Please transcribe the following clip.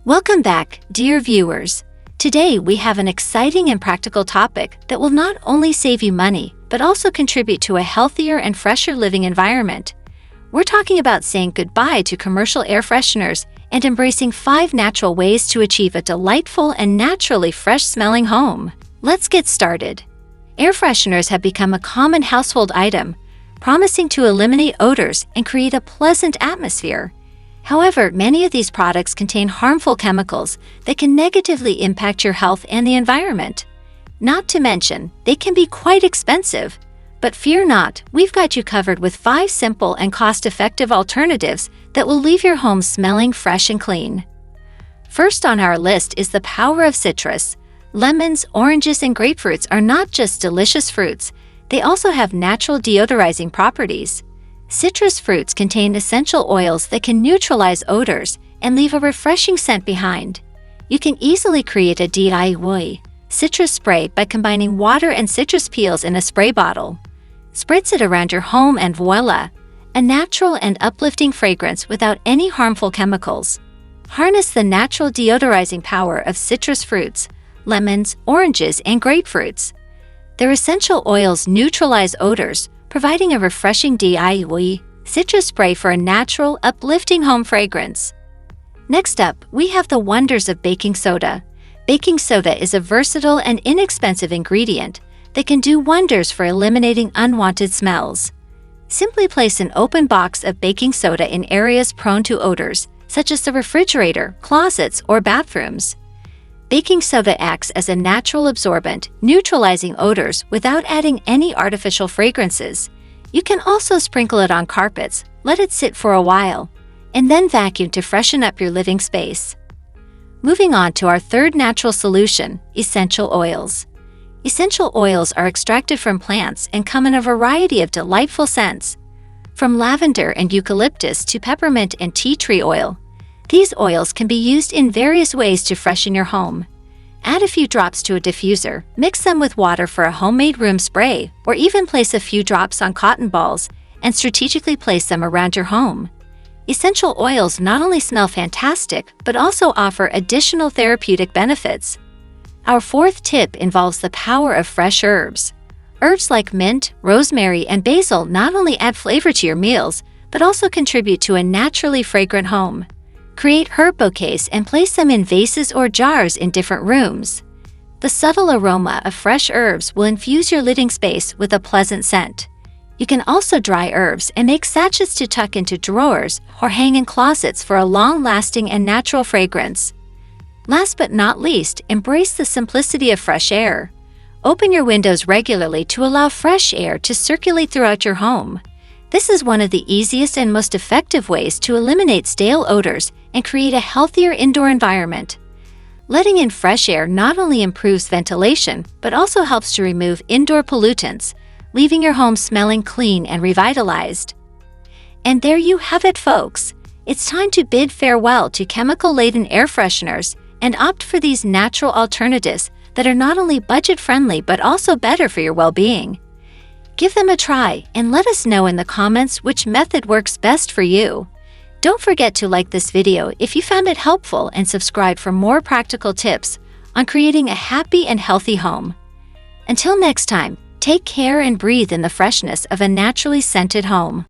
Welcome back, dear viewers. Today we have an exciting and practical topic that will not only save you money, but also contribute to a healthier and fresher living environment. We're talking about saying goodbye to commercial air fresheners and embracing 5 natural ways to achieve a delightful and naturally fresh-smelling home. Let's get started. Air fresheners have become a common household item, promising to eliminate odors and create a pleasant atmosphere. However, many of these products contain harmful chemicals that can negatively impact your health and the environment. Not to mention, they can be quite expensive. But fear not, we've got you covered with 5 simple and cost-effective alternatives that will leave your home smelling fresh and clean. First on our list is the power of citrus. Lemons, oranges, and grapefruits are not just delicious fruits, they also have natural deodorizing properties. Citrus fruits contain essential oils that can neutralize odors and leave a refreshing scent behind. You can easily create a DIY citrus spray by combining water and citrus peels in a spray bottle. Spritz it around your home and voila, a natural and uplifting fragrance without any harmful chemicals. Harness the natural deodorizing power of citrus fruits, lemons, oranges, and grapefruits. Their essential oils neutralize odors, providing a refreshing DIY citrus spray for a natural, uplifting home fragrance. Next up, we have the wonders of baking soda. Baking soda is a versatile and inexpensive ingredient that can do wonders for eliminating unwanted smells. Simply place an open box of baking soda in areas prone to odors, such as the refrigerator, closets, or bathrooms. Baking soda acts as a natural absorbent, neutralizing odors without adding any artificial fragrances. You can also sprinkle it on carpets, let it sit for a while, and then vacuum to freshen up your living space. Moving on to our third natural solution, essential oils. Essential oils are extracted from plants and come in a variety of delightful scents. From lavender and eucalyptus to peppermint and tea tree oil, these oils can be used in various ways to freshen your home. Add a few drops to a diffuser, mix them with water for a homemade room spray, or even place a few drops on cotton balls and strategically place them around your home. Essential oils not only smell fantastic, but also offer additional therapeutic benefits. Our fourth tip involves the power of fresh herbs. Herbs like mint, rosemary, and basil not only add flavor to your meals, but also contribute to a naturally fragrant home. Create herb bouquets and place them in vases or jars in different rooms. The subtle aroma of fresh herbs will infuse your living space with a pleasant scent. You can also dry herbs and make sachets to tuck into drawers or hang in closets for a long-lasting and natural fragrance. Last but not least, embrace the simplicity of fresh air. Open your windows regularly to allow fresh air to circulate throughout your home. This is one of the easiest and most effective ways to eliminate stale odors and create a healthier indoor environment. Letting in fresh air not only improves ventilation, but also helps to remove indoor pollutants, leaving your home smelling clean and revitalized. And there you have it, folks. It's time to bid farewell to chemical-laden air fresheners and opt for these natural alternatives that are not only budget-friendly but also better for your well-being. Give them a try and let us know in the comments which method works best for you. Don't forget to like this video if you found it helpful and subscribe for more practical tips on creating a happy and healthy home. Until next time, take care and breathe in the freshness of a naturally scented home.